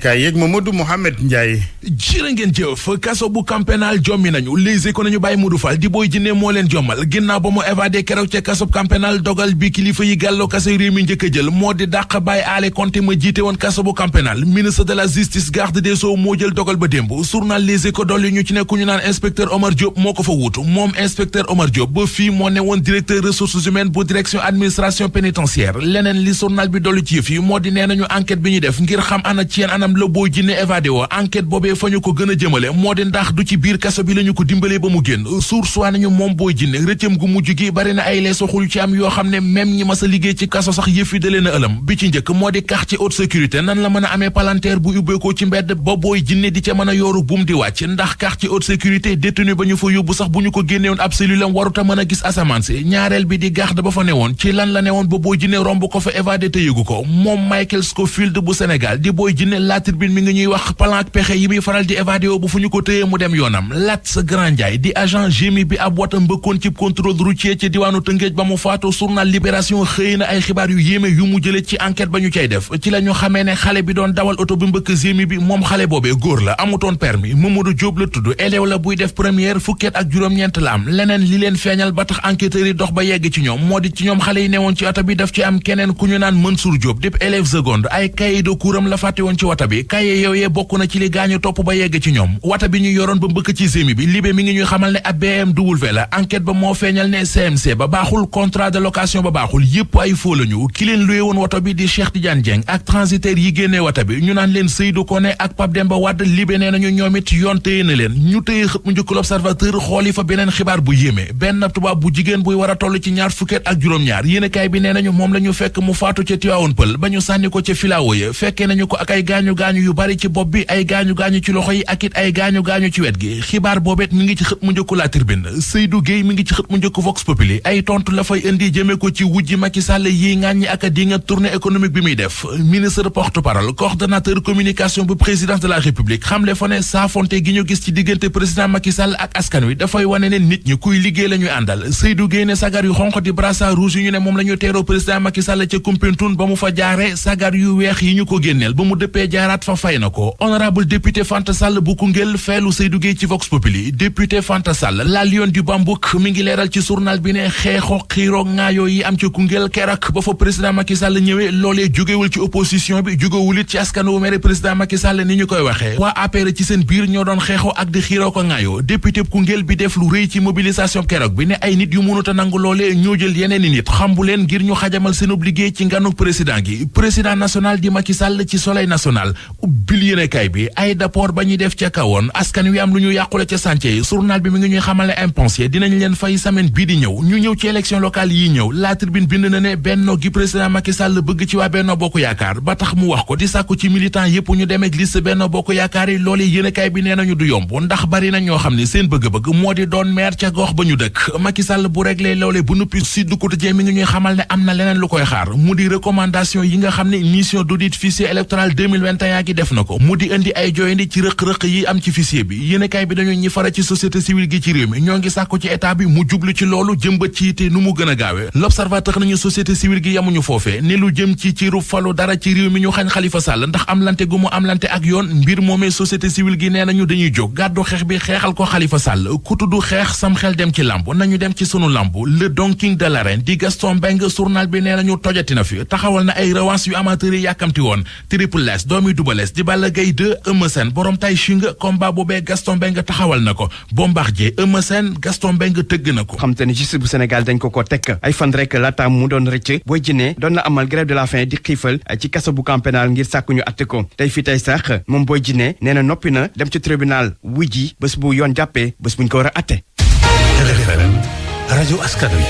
kaay yeeg Mamadou Mohamed Ndiaye. jërë ngeen jëf kaso bu camp pénal jommi nañu Les Échos nañu bàyyi Modou Fall di Boy Djiné moo leen jommal ginnaaw ba mu évadé keroog ca kaso camp pénal dogal bi kilifa yi gàlloo kaso réew mi njëkk a jël moo di dàq Baye Alé Conté ma jiite woon kaso bu camp pénal ministre de la justice garde des sceaux moo jël dogal ba démb journal Les Échos dolli ñu ci ne ku ñu naan inspecteur Omar Diop moo ko fa wuutu moom inspecteur Omar Diop ba fii moo ne woon directeur ressources humaines bu direction administration pénitentiaire leneen li journal bi dolli ci yëf yi moo di nee nañu enquête bi ñu def ngir xam ana ci yeen anam la Boy Djiné évadé woo enquête boobee fa ñu ko gën a jëmale moo di ndax du ci biir kaso bi la ñu ko dimbalee ba mu génn source waa nañu moom Boy Djiné rëccam gu mujj gi bari na ay lees waxul ci am yoo xam ne même ñi mas a liggéey ci kaso sax yëf yi da leen a ëlëm bi ci njëkk moo di quartier haute sécurité nan la mën a amee palanteer bu ubbeekoo ci mbedd ba Boy Djiné di ca mën a yooru buum di wàcc ndax quartier haute sécurité détenu ba ñu fa yóbbu sax bu ñu ko génnewoon ab cellule am waruta mën a gis asamaan si ñaareel bi di garde ba fa newoon ci lan la newoon ba Boy Djiné romb ko fa évadé te yëgu ko moom Michael Scofield bu Sénégal di Boy Djiné La Tribune mi ngi ñuy wax plan ak pexe yi muy faral di évadé bu fu ñu ko tëyee mu dem yoonam Lat Grand Ndiaye di agent GMI bi ab watam mbëkkoon ci contrôle routier ci diwaanu Tëngéej ba mu faatu journal Libération xëy na ay xibaar yu yéeme yu mu jële ci enquête ba ñu cay def ci la ñu xamee ne xale bi doon dawal oto bi mbëkk GMI bi moom xale boobee góor la amutoon permis Mamadou Diop la tudd élève la buy def première fukkeet ak juróom-ñeent la am leneen li leen feeñal ba tax enquêteurs yi dox ba yegg ci ñoom moo di ci ñoom xale yi newoon ci oto bi daf ci am keneen ku ñu naan Mansour Diop dép élève seconde ay cahier de cours am la fàtte woon ci wata bi cahier yooyee bokk na ci li gaañu topp ba yegg ci ñoom wata bi ñu yoroon ba mbëkk ci GMI bi Libé mi ngi ñuy xamal ne ab BMW la enquête ba moo feeñal ne CMC ba baaxul contrat de location ba baaxul yépp ay faux lañu ki leen luye woon wata bi di Cheikh Tidiane Dieng ak transitaire yi génnee wata bi ñu naan leen Seydou Koné ak Pape Demba Wade Libé nee nañu ñoom it yoon téye na leen ñu téye xët mu njëkk l'Observateur xooli fa beneen xibaar bu yéeme benn tubaab bu jigéen buy war a toll ci ñaar fukkeet ak juróom-ñaar yéenekaay bi nee nañu moom la ñu fekk mu faatu ca Tivaouane Peulh ba ñu sànni ko ca filao ya fekkee nañu ko ak ay gaañu-gaañu yu bari ci bopp bi ay gaañu-gaañu ci loxo yi ak it ay gaañu-gaañu ci wet gi xibaar boobet mi ngi ci xët mu njëkku La Tribune Seydou Gueye mi ngi ci xët mu njëkku Vox Populi ay tontu la fay indi jëme ko ci wujji Macky Sall yi ŋàññi ak a di nga tournée économique bi muy def ministre porte-parole coordonnateur communication bu présidence de la République xamle fa ne saafonte gi ñu gis ci diggante président Macky Sall ak askan wi dafay wane ne nit ñi kuy liggéey la ñuy àndal Seydou Gueye ne sagar yu xonq di brassard rouge yi ñu ne moom la ñu teeroo président Macky Sall ca Koumpentoum ba mu fa jaare sagar yu weex yi ñu ko génneel ba mu dëppee jaaraat fa fay na ko honorable député Fanta Sall bu Koungheul feelu Seydou Gueye ci Vox Populi député Fanta Sall la Lion du Bambouk mi ngi leeral ci journal bi ne xeexoo xiiroo ŋaayoo yi am ci Koungheul keroog ba fa président Macky Sall ñëwee loolee jógewul ci opposition bi jógewul it ci askan wu mere président Macky Sall ni ñu koy waxee waa APR ci seen biir ñoo doon xeexoo ak di xiiroo ko ŋaayoo député Koungheul bi def lu rëy ci mobilisation keroog bi ne ay nit yu mënut a nangu loolee ñoo jël yeneen i nit xambu leen ngir ñu xajamal seenub liggéey ci nganu président gi président national di Macky Sall ci Soleil national ubbil yéenekaay bi ay rapport ba ñuy def ca kawoon askan wi am lu ñu yàqule ca chantier yi journal bi mi ngi ñuy xamal ne impensé dinañ leen fay semaine bii di ñëw ñu ñëw ci élection locale yi ñëw La Tribune bind na ne Benno gi président Macky Sall bëgg ci waa Benno Bokk Yaakaar ba tax mu wax ko di sàkku ci militant yépp ñu demee liste Benno Bokk Yaakaar yi loolu yéenekaay bi nee nañu du yomb ndax bari na ñoo xam ne seen bëgg-bëgg moo di doon maire ca gox ba ñu dëkk Macky Sall bu réglé loole bu nuppi Sud Quotidien mi ngi ñuy xamal ne am na leneen lu koy xaar mu di recommandation yi nga xam ne mission d'audit fichier électoral 2021 gi def na ko mu di indi ay jooyandi ci rëq-rëq yi am ci fichier bi yéenekaay bi dañu ñi fara ci société civile gi ci réew mi ñoo ngi sàkku ci état bi mu jublu ci loolu jëmbat ci te nu mu gën a gaawe L'Observateur nañu société civile gi yamuñu foofee ni lu jëm ci ciru falu dara ci réew mi ñu xañ Khalifa Sall ndax am lante gu mu am lante ak yoon mbir moomee société civile gi nee nañu dañuy jóg gàddu xeex bi xeexal ko Khalifa Sall ku tuddu xeex sam xel dem ci lamb nañu dem ci sunu lamb le Don King de l'arène di Gaston Mbengue journal bi nee nañu tojati na fi taxawal na ay revanche yu amateur yi yàkkamti woon Triple S doomi Double Less di Balla Gaye 2 Eumeu Sène borom tay shinga combat boobee Gaston Mbengue taxawal na ko Bombardier Eumeu Sène Gaston Mbengue tëgg na ko xam te ne justice bu Sénégal dañ ko tekk ay fan rek laata mu doon rëcc Boy Djiné doon na amal grève de la faim di xiifal ci kaso bu camp pénal ngir sàkku ñu atte ko tey fii tey sax moom Boy Djiné nee na noppi na dem ci tribunal wuy ji bés bu yoon jàppee bés buñ ko war a atte. RFM rajo askan wi.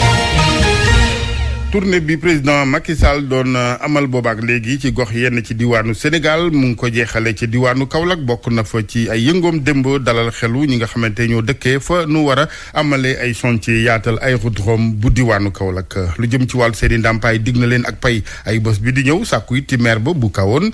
tournée bi président Macky Sall doon amal boobaak léegi ci gox yenn ci diwaanu Sénégal mu ngi ko jeexale ci diwaanu Kaolack bokk na fa ci ay yëngoom démb dalal xelu ñi nga xamante ñoo dëkkee fa nu war a amalee ay chantier yaatal aérodrome bu diwaanu Kaolack lu jëm ci wàllu seeni ndàmpaay dig na leen ak pay ay bés bi di ñëw sàkku it ci maire ba bu kawoon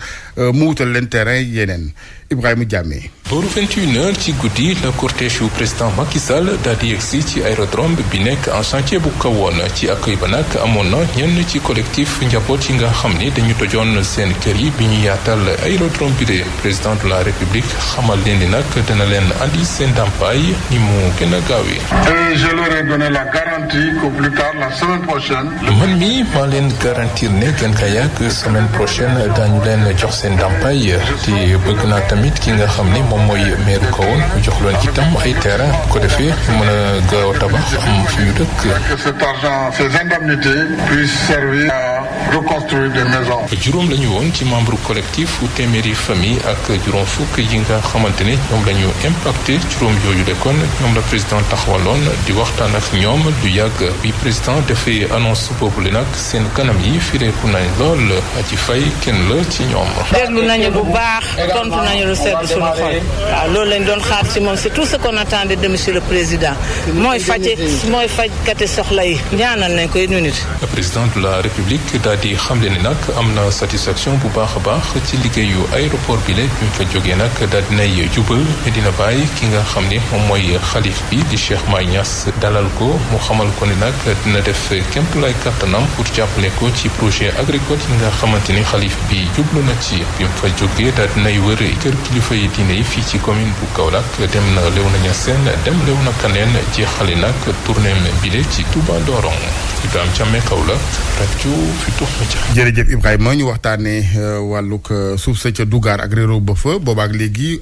mu wutal leen terrain yeneen Ibrahima Diamé. booru 21h ci guddi la cortège yu président Macky Sall daal di yegsi ci aérodrome bi nekk en chantier bu kawoon ci accueil ba nag amoon na ñenn ci collectif njaboot yi nga xam ni dañu tojoon seen kër yi bi ñu yaatal aérodrome bi de président de la république xamal leen ni nag dina leen andi seen ndàmpaay ni mu gën a gaawee. Et je leur ai donné la garantie qu'au plus tard la semaine prochaine. man mi maa leen garantir ne gën ka yàgg semaine prochaine daañu leen jox seen ndàmpaay te bëgg naa tamit ki nga xam ni moom mooy meeru kawoon mu jox leen itam ay terrain ko defee ñu mën a gaaw a tabax am fi ñu dëkk. Que cet argent, ces indemnités puissent servir à reconstruire des maisons. juróom la ñu woon ci membre collectif fu téeméeri famille ak juróom fukk yi nga xamante ne ñoom la ñu impacté juróom yooyu de kon ñoom la président taxawaloon di waxtaan ak ñoom du yàgg bi président dafay annonce boobu le nag seen kanam yi fireeku nañ lool ci fay kenn la ci ñoom. déglu nañu bu baax tontu nañu lu sedd suñu xol waaw loolu lañ doon xaar ci moom c'est tout ce qu'on attendait de monsieur le président mooy fajkati soxla yi ñaanal nañ ko ñu nit. le président de la république daal di xamle ni nag am na satisfaction bu baax a baax ci liggéeyu aéroport bi la bi mu fa jógee nag daal dinay jubal Medina Baye ki nga xam ne moom mooy xalif bi di Cheikh Mahi Niass dalal ko mu xamal ko ni nag dina def képp lay kattanam pour jàppale ko ci projet agricole yi nga xamante ni xalif bi jublu na ci bi mu fa jógee daal dinay wër kër kilifa yi diine yi fii ci commune bu Kaolack dem na Léona Niassène dem Léona Kaneen jeexale nag tournée bile ci Touba Ndorong Ibrahima Thiamé Kaolack rajo Futurs Médias. jërëjëf Ibrahima ñu waxtaanee wàllug suuf sa ca Dougar ak réeróo ba fa boobaak léegi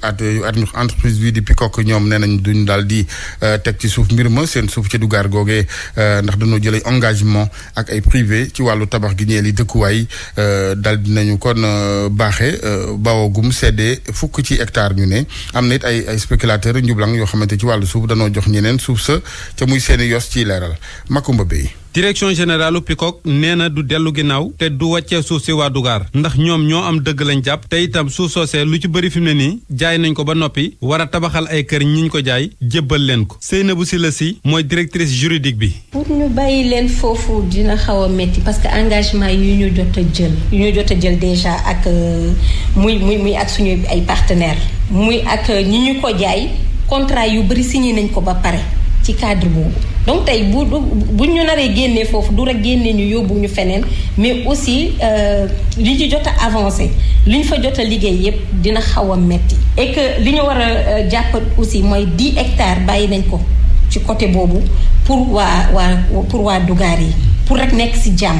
entreprise bi di Peacock ñoom nee nañ duñ daal di teg ci suuf mbir ma seen suuf ca Dougar googee ndax dañoo jëlee engagement ak ay privé ci wàllu tabax gi ñeel yi dëkkuwaay daal dinañu kon baaxee bawagum seddee fukk ci hectare ñu ne am na it ay spéculateur njublang yoo xamante ci wàllu suuf danoo jox ñeneen suuf sa ca muy seeni yos ciy leeral Makumba Bey. direction générale Peacock nee na du dellu ginnaaw te du wàccee suuf si waa Dougar ndax ñoom ñoo am dëgg lañ jàpp te itam suuf soosee lu ci bëri fi mu ne nii jaay nañ ko ba noppi war a tabaxal ay kër ñiñ ko jaay jébbal leen ko Seynabou Sylla Sy mooy directrice juridique bi. pour ñu bàyyi leen foofu dina xaw a métti parce que engagement yu ñu jot a jël déjà ak muy ak suñu ay partenaires muy ak ñi ñu ko jaay contrat yu bëri signé nañ ko ba pare ci cadre boobu. donc tey bu ñu naree génnee foofu du rek génnee ñu yóbbu ñu feneen mais aussi li ñu jot a avancé li ñu fa jot a liggéey yépp dina xaw a metti et que li ñu war a jàpp aussi mooy 10 hectares bàyyi nañ ko ci côté boobu pour waa Dougar yi pour rek nekk ci jàmm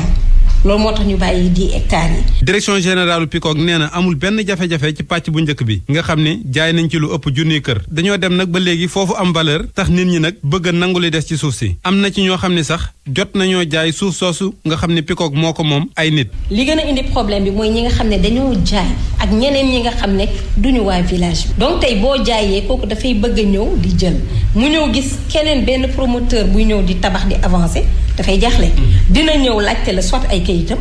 loolu moo tax ñu bàyyi 10 hectares yi. direction générale Peacock nee na amul benn jafe-jafe ci pàcc bu njëkk bi nga xam ne jaay nañ ci lu ëpp junniy kër dañoo dem nag ba léegi foofu am valeur tax nit ñi nag bëgg a nangu li des ci suuf si am na ci ñoo xam ne sax jot nañoo jaay suuf soosu nga xam ne Peacock moo ko moom ay nit. li gën a indi problème bi mooy ñi nga xam ne dañoo jaay ak ñeneen ñi nga xam ne duñu waa village bi donc tey boo jaayee kooku dafay bëgg a ñëw di jël mu ñëw gis keneen benn promoteur buy ñëw di tabax di avancer dafay jaaxle dina ñëw laajte la soit ay kayitam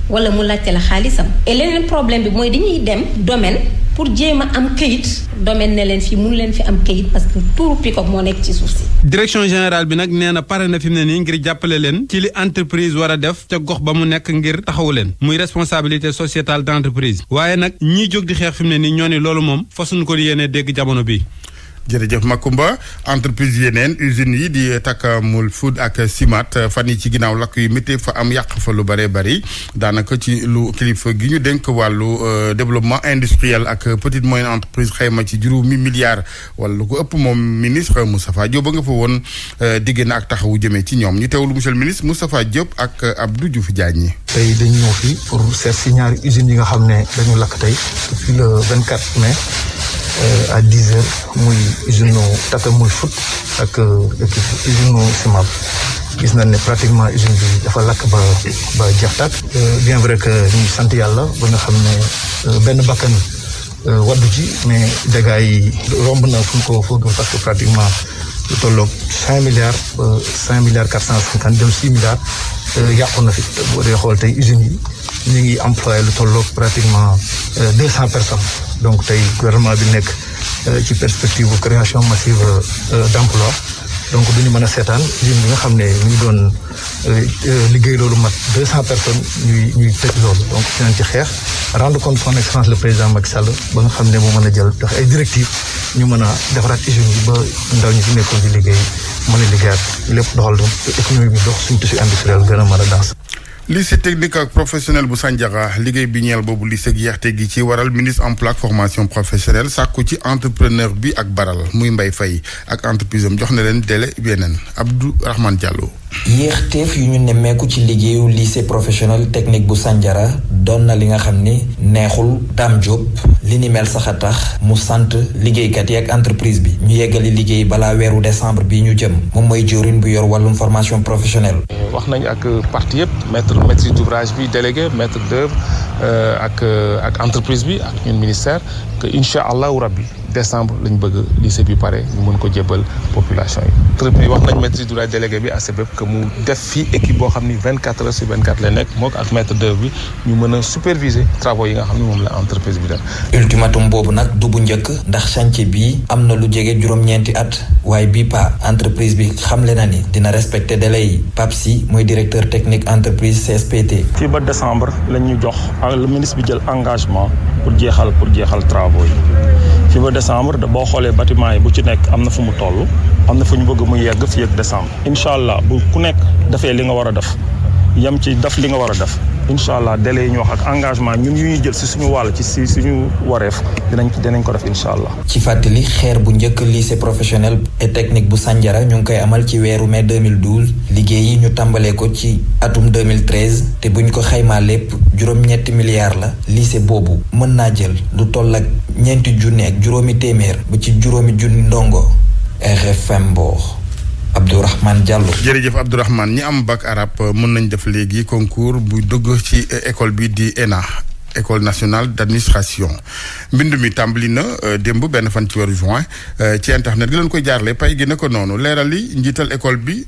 wala mu laajte la xaalisam et leneen problème bi mooy dañuy dem domaine pour jéem a am kayit domaine ne leen fii mënu leen fi am kayit parce que turu Peacock moo nekk ci suuf si. direction générale bi nag nee na pare na fi mu ne nii ngir jàppale leen ci li entreprise war a def ca gox ba mu nekk ngir taxawu leen muy responsabilité sociétale d'entreprise waaye nag ñiy jóg di xeex fi mu ne nii ñoo ni loolu moom fasuñu ko yéenee dégg jamono bi jërëjëf Makumba entreprise yeneen usines yi di Takamul Food ak Simat fan yi ci ginnaaw lakk yu métti fa am yàq fa lu bëree bëri daanaka ci lu kilifa gi ñu dénk wàllu développement industriel ak petite moyenne entreprise xayma ci juróomi milliards wala lu ko ëpp moom ministre Moustapha Diop ba nga fa woon digg na ak taxawu jëmee ci ñoom ñu teewlu monsieur le ministre Moustapha Diop ak Abdou Diouf Diagne. tey dañu ñëw fii pour seet si ñaari usines yi nga xam ne dañu lakk tey depuis le 24 mai. À 10 heures muy usine Takamul Food ak usine Simat gis nañ ne pratiquement usine bi dafa lakk ba jeex tàkk bien vrai que ñu sant yàlla ba nga xam ne benn bakkan waddu ci mais dégâts yi romb na fu ñu ko foogul parce que pratiquement lu tolloog 5 milliards 450 dem 6 milliards yàqu na fi boo dee xool tey usines yi ñu ngi employé lu tolloog pratiquement 200 personnes donc tey gouvernement bi nekk ci perspective bu création massive d'emploi donc duñu mën a seetaan usine bi nga xam ne ñu ngi doon liggéey loolu mat 200 personnes ñuy tëj loolu donc dinañ ci xeex rendre compte son excellence le président Macky Sall ba nga xam ne moo mën a jël jox ay directives ñu mën a defaraat usines yi ba ndaw ñi fi nekkoon di liggéey mën a liggéeyaat lépp doxal doon économie bi dox suñu tissu industriel gën a mën a dans lycée technique ak professionnel bu Sandiara liggéey bi ñeel boobu lycée gi yeexte gi ci waral ministre emploi ak formation professionnelle sàkku ci entrepreneur bi ak baral muy Mbaye Faye ak entreprise am jox na leen délai beneen Abdou Rahman Diallo. yéexteef yu ñu nemmeeku ci liggéeyu lycée professionnel technique bu Sandiara doon na li nga xam ni neexul Dame Diop li ni mel sax a tax mu sant liggéeykat yi ak entreprise bi ñu yeggali liggéey balaa weeru décembre bi ñu jëm moom mooy jëwriñ bu yor wàllum formation professionnelle. wax nañ ak partie yëpp maîtrise d'ouvrage bi délégué maître d'œuvre ak entreprise bi ak ñun ministère que incha allahu rabbi décembre lañ bëgg lycée bi pare ñu mën ko jébbal population yi. entreprise wax nañ maîtrise d'ouvrage délégué bi ACBEP que mu def fii équipe boo xam ni 24 heures sur 24 lay nekk mook ak maître d'œuvre bi ñu mën a superviser travaux yi nga xam ni moom la entreprise bi def. ultimatum boobu nag du bu njëkk ndax chantier bi am na lu jege juróom-ñeenti at waaye bii pa entreprise bi xamle na ni dina respecter délai yi Pape Sy mooy directeur technique entreprise CSPT. fii ba décembre lañ ñu jox le ministre bi jël engagement pour jeexal travaux yi. fii ba décembre boo xoolee bâtiment yi bu ci nekk am na fu mu toll am na fu ñu bëgg mu yegg fii ak décembre incha allah bu ku nekk defee li nga war a def yem ci def li nga war a def incha allah délai yi ñu wax ak engagement ñun yu ñuy jël si suñu wàll ci si suñu wareef dinañ ko def incha allah. ci fàttali xeer bu njëkk lycée professionnel et technique bu Sandiara ñu ngi koy amal ci weeru mai 2012 liggéey yi ñu tàmbalee ko ci atum 2013 te buñ ko xaymaa lépp juróom-ñetti milliards la lycée boobu mën naa jël lu toll ak ñeenti junni ak juróomi téeméer ba ci juróomi junni ndongo RFM Mbour. Abdourahmane Diallo. jërëjëf Abdourahmane ñi am bac arabe mën nañ def léegi concours bu dugg ci école bi di ENA école nationale d'administration mbind mi tàmbali na démb benn fan ci weeru juin ci internet gi leen koy jaarale pay gi na ko noonu leeral li njiital école bi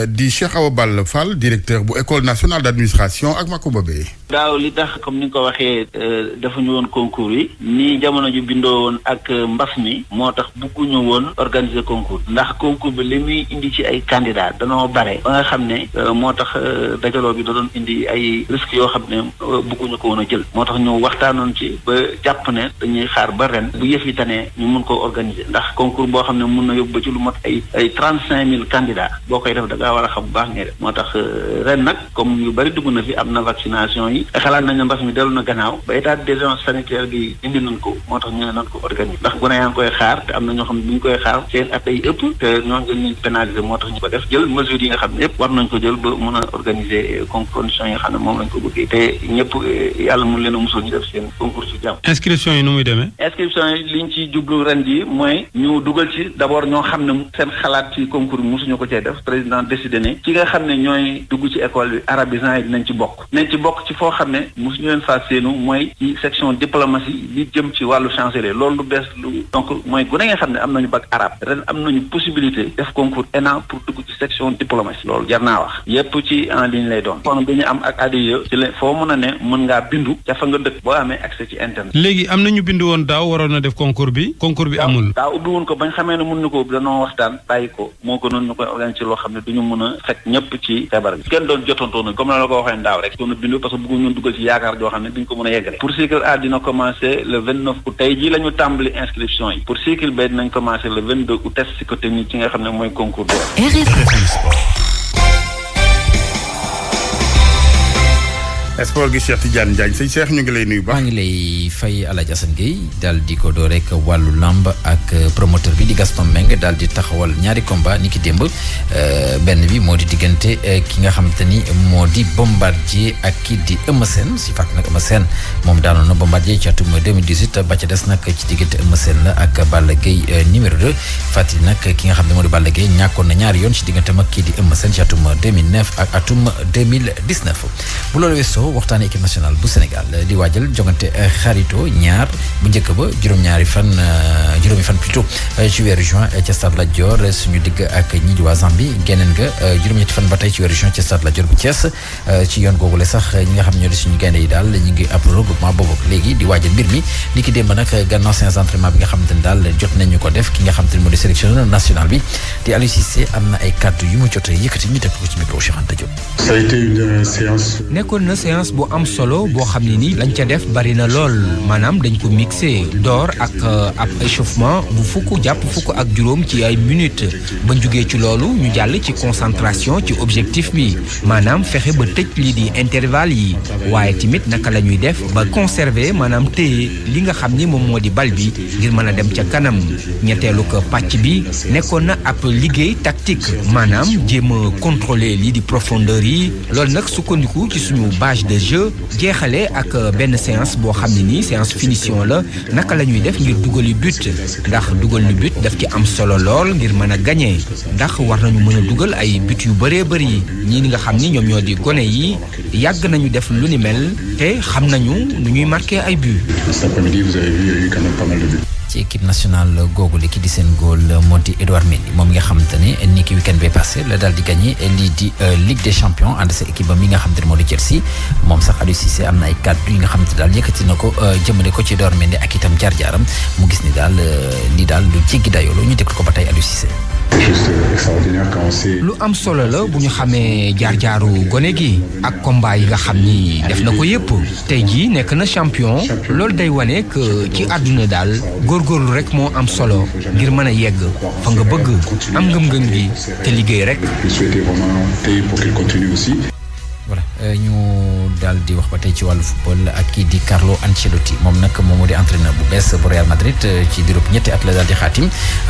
di Cheikh Awa Balla Fall directeur bu école nationale d'administration ak Makumba Bey. daaw li tax comme ni nga ko waxee defuñu woon concours yi nii jamono ju bindoo woon ak mbas mi moo tax bëgguñu woon organiser concours ndax concours bi li muy indi ci ay candidats danoo bare ba nga xam ne moo tax dajaloo bi da doon indi ay risques yoo xam ne bëgguñu ko woon a jël moo tax ñu waxtaanoon ci ba jàpp ne dañuy xaar ba ren bu yëf yi tane ñu mun koo organiser ndax concours boo xam ne mun na yóbbu ba ci lu mot ay 35,000 candidats boo koy def da ngaa war a xam bu baax ngay def moo tax ren nag comme yu bari dugg na fi am na vaccination yi xalaat nañ ne mbas mi dellu na gannaaw ba état d'urgence sanitaire gi indi nañ ko moo tax ñu ne nañ ko organiser ndax gone yaa ngi koy xaar te am na ñoo xam ne bu ñu koy xaar seen at ay ëpp te ñoo ngi leen pénaliser moo tax ñu ko def jël mesures yi nga xam ne yëpp war nañ ko jël ba mën a organiser conditions yi nga xam ne moom lañ ko bëggee te ñëpp yàlla mun leen a musal ñu def seen concours ci jàmm. inscription yi nu muy demee. inscription yi liñ ci jublu ren ji mooy ñu dugal ci d'abord ñoo xam ne seen xalaat ci concours bi mosuñu ko cee def président décidé ne ci nga xam ne ñooy dugg ci école bi arabisants yi dinañ ci bokk ci foo xam ne mosuñu leen faa seenu mooy ci section diplomatie li jëm ci wàllu chancelier loolu lu bees lu donc mooy gune nga xam ne am nañu bac arabe ren am nañu possibilité def concours ENA pour dugg ci section diplomatie loolu jar naa wax yépp ci en ligne lay doon kon bi ñu am ak ADIE ci la foo mën a ne mën ngaa bindu ca fa nga dëkk boo amee accès ci internet. léegi am na ñu bindu woon daaw waroon na def concours bi amul. daaw ubbi woon ko bañ xamee ne mën na ko danoo waxtaan bàyyi ko moo gënoon ñu koy organiser loo xam ne duñu mën a fekk ñëpp ci feebar bi kenn doon jotantoon comme la ko waxee daaw rek doon bindu parce que bëggu ñun dugal ci yaakaar joo xam ne duñ ko mën a yeggale pour cycle A dina commencer le 29 août tey jii la ñu tàmbali inscription yi pour cycle B dinañ commencer le 22 août test psychotechnique ci nga xam ne mooy concours bi. sport gi Cheikh Tidiane Diagne sëñ Cheikh ñu ngi lay nuyu baax. maa ngi lay fay Alaaji Assane Gueye daal di ko doo rek wàllu lamb ak promoteur bi di Gaston Mbengue daal di taxawal ñaari combat ni ki démb benn bi moo di diggante ki nga xamante ni moo di Bombardier ak ki di Eumeu Sène si fàttali nag Eumeu Sène moom daanoon na Bombardier ci atum 2018 ba ca des nag ci diggante Eumeu Sène la ak Balla Gaye numéro 2 fàttali nag ki nga xam ne moo di Balla Gaye ñàkkoon na ñaari yoon ci diggante mag kii di Eumeu Sène ci atum 2009 ak atum 2019 bu loolu weesoo waxtaane équipe nationale bu Sénégal di waajal jongante xarito ñaar bu njëkk ba juróomi fan plutôt ci weeru juin ca Stade Lat Dior suñu digg ak ñi di waa Zambie geneen nga juróom-ñetti fan ba tey ci weeru juin ca Stade Lat Dior bu Thiès ci yoon googule sax ñi nga xam ne ñoo di suñu gaynde yi daal ñu ngi ab regroupement boobu léegi di waajal mbir mi ni ki démb nag gannaaw séance d'entraînement bi nga xamante ni daal jot nañu ko def ki nga xamante ni moo di sélectionneur national bi di Aliou Cissé am na ay kàddu yu mu jotee yëkkati ñu teg ko ci micro Cheikh Anta Diop. Ça a été une séance. nekkoon na séance séance bu am solo boo xam ne ni lañ ca def bari na lool maanaam dañ ko mixé door ak ab échauffement bu fukk jàpp fukk ak juróom ci ay minutes ba jógee ci loolu ñu jàll ci concentration ci objectif bi maanaam fexe ba tëj lii di intervalle yi waaye tamit naka la ñuy def ba conserver maanaam téye li nga xam ni moom moo di bal bi ngir mën a dem ca kanam ñetteelu ko pàcc bi nekkoon na ab liggéey tactique maanaam jéem a contrôler lii di profondeur yi loolu nag sukkandiku ci suñu bâche de jeu jeexale ak benn séance boo xam ne nii séance finition la naka la ñuy def ngir dugali but ndax dugal ni but daf ci am solo lool ngir mën a gagné ndax war nañu mën a dugal ay but yu bëree bëri ñii nga xam ni ñoom ñoo di gone yi yàgg nañu def lu ni mel te xam nañu nu ñuy marqué ay but. Cet après-midi, vous avez vu, il y a eu quand même pas mal de buts. ci équipe nationale googu li ki di seen góol moo di Edouard Mendy moom mi nga xamante ne ni ki week-end bee passé la daal di gagné lii di Ligue des champions ànd sa équipe ba mi nga xamante ne moo di Chelsea moom sax Aliou Cissé am na ay kàddu yi nga xamante daal yëkkati na ko jëmale ko ci Edouard Mendy ak itam jaar-jaaram mu gis ni daal lii daal lu jéggi dayoo ñu déglu ko ba tey Aliou Cissé. lu am solo la bu ñu xamee jaar-jaaru gone gi ak combat yi nga xam ni def na ko yépp tey jii nekk na champion loolu day wane que ci àdduna daal góorgóorlu rek moo am solo ngir mën a yegg fa nga bëgg am ngëm-ngëm gi te liggéey rek. voilà ñu daal di wax ba tey ci wàllu football ak kii di Carlo Ancelotti moom nag moom moo di entraîneur bu bees bu Real Madrid ci diirub ñetti at la daal di xaatim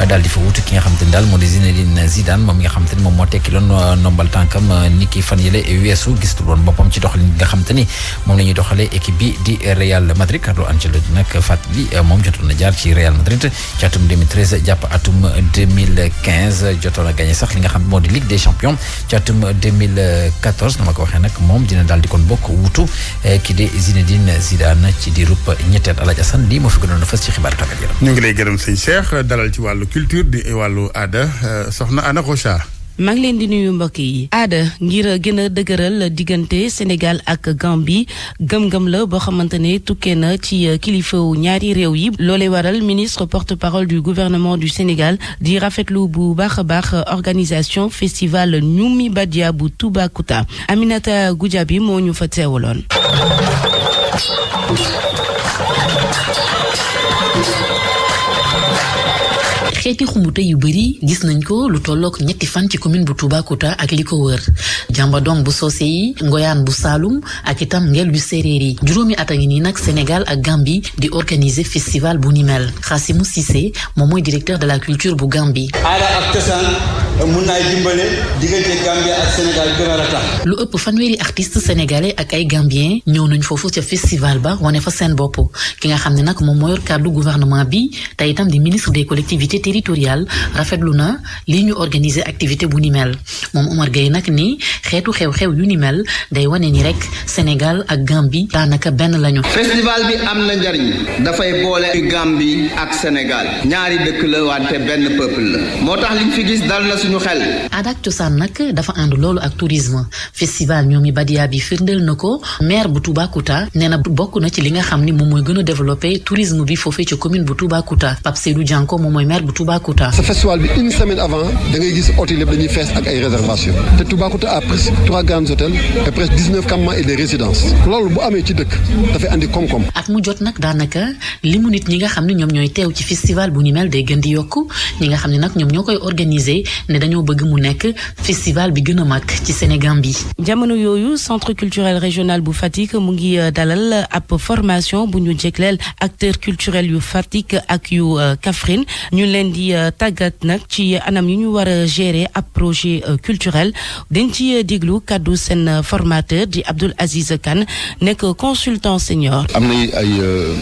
daal di fa wut ki nga xamante ni daal moo di Zinedine Zidane moom mi nga xamante ni moom moo tekki loon ndombal tànkam ni ki fan yële weesu gisul woon boppam ci doxalin nga xamante ni moom la ñuy doxalee équipe bi di Real Madrid. Carlo Ancelotti nag fàttali moom jotoon na jaar ci Real Madrid ci atum 2013 jàpp atum 2015 jotoon na gagné sax li nga xam moo di Ligue des champions ci atum 2014 na ma ko waxee nag moom dina daal di kon bokk wutu ki di Zinedine Zidane ci diirub ñetteel Alaaji Assane lii moo fi gënoon a fës ci xibaaru tàggat yaram. ñu ngi lay gërëm sëñ Cheikh dalal ci wàllu culture di wàllu aada soxna Anna Rocha. maa ngi leen di nuyu mbokk yi. aada ngir gën a dëgëral diggante Sénégal ak Gambie gëm-gëm la boo xamante ne tukkee na ci kilifawu ñaari réew yi loolee waral ministre porte-parole du gouvernement du Sénégal di rafetlu bu baax a baax organisation festival Ñumi Badia bu Toubacouta Aminata Goudiaby moo ñu fa teewaloon. xeeti xumute yu bëri gis nañ ko lu tollook ñetti fan ci commune bu Toubacouta ak li ko wër jàmbadong bu soose yi ngoyaan bu Saalum ak itam ngel bu séeréer yi juróomi at a ngi nii nag Sénégal ak Gambie di organiser festival bu ni mel Khassimou Cissé moom mooy directeur de la culture bu Gambie. aada ak cosaan mun naay dimbale diggante Gambie ak Sénégal gën a ratax. lu ëpp fanweeri artiste sénégalais ak ay Gambiens ñëw nañ foofu ca festival ba wane fa seen bopp ki nga xam ne nag moom moo yor kàddu gouvernement bi te itam di ministre des collectivités territorial rafetlu na lii ñu organiser activité bu ni mel moom Omar Gueye nag ni xeetu xew-xew yu ni mel day wane ni rek Sénégal ak Gambie daanaka benn lañu. festival bi am na njariñ dafay boole Gambie ak Sénégal ñaari dëkk la wante benn peuple la moo tax liñ fi gis dal na suñu xel. aada ak cosaan nag dafa ànd loolu ak tourisme festival Ñumi Badia bi firndeel na ko maire bu Toubacouta nee na bokk na ci li nga xam ni moom mooy gën a développé tourisme bi foofee ci commune bu Toubacouta Pape Seydou Dianko moom mooy maire bu Toubacouta. ce festival bi une semaine avant da ngay gis hôtel yëpp dañuy fees ak ay réservations te Toubacouta a presque 3 grands hôtels et presque 19 campements et des résidences loolu bu amee ci dëkk dafay andi koom-koom. at mu jot nag daanaka limu nit ñi nga xam ne ñoom ñooy teew ci festival bu ni mel day gën di yokku ñi nga xam ne nag ñoom ñoo koy organiser ne dañoo bëgg mu nekk festival bi gën a mag ci Sénégal bi. jamono yooyu centre culturel régional bu Fatick mu ngi dalal ab formation bu ñu jégleel acteurs culturels yu Fatick ak yu Kaffrine ñu leen di tàggat nag ci anam yu ñu war a gérer ab projet culturel dañ ci déglu kaddu seen formateur di Abdoul Aziz Kane nekk consultant senior. am na ay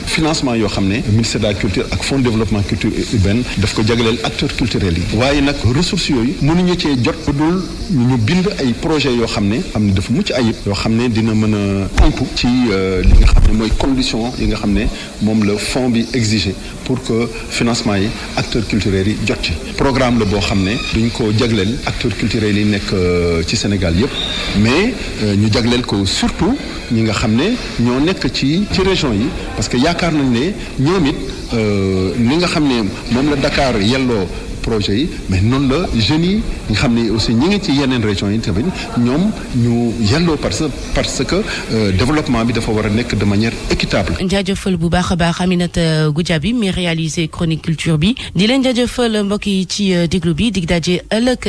financement yoo xam ne ministère de la culture ak fonds de développement culture urbaine daf ko jagleel acteurs culturels yi waaye nag ressources yooyu mënuñu cee jot dul ñu bind ay projets yoo xam ne dafa mucc ayib yoo xam ne dina mën a tënku ci li nga xam ne mooy condition yi nga xam ne moom la fonds bi exiger pour que financement yi acteurs culturels yi jot ci programme la boo xam ne duñ ko jagleel acteurs culturels yi nekk ci Sénégal yépp mais ñu jagleel ko surtout ñi nga xam ne ñoo nekk ci région yi parce que yaakaar nañ ne ñoom it li nga xam ne moom la Dakar yelloo projet yi mais noonu la jeunes yi nga xam ne aussi ñi ngi ci yeneen régions yi tamit ñoom ñu yelloo parce que développement bi dafa war a nekk de manière équitable. jaajëfal bu baax a baax Aminata Goudiaby mi réalisé chronique culture bi di leen jaajëfal mbokk yi ci déglu bi dig daje ëllëg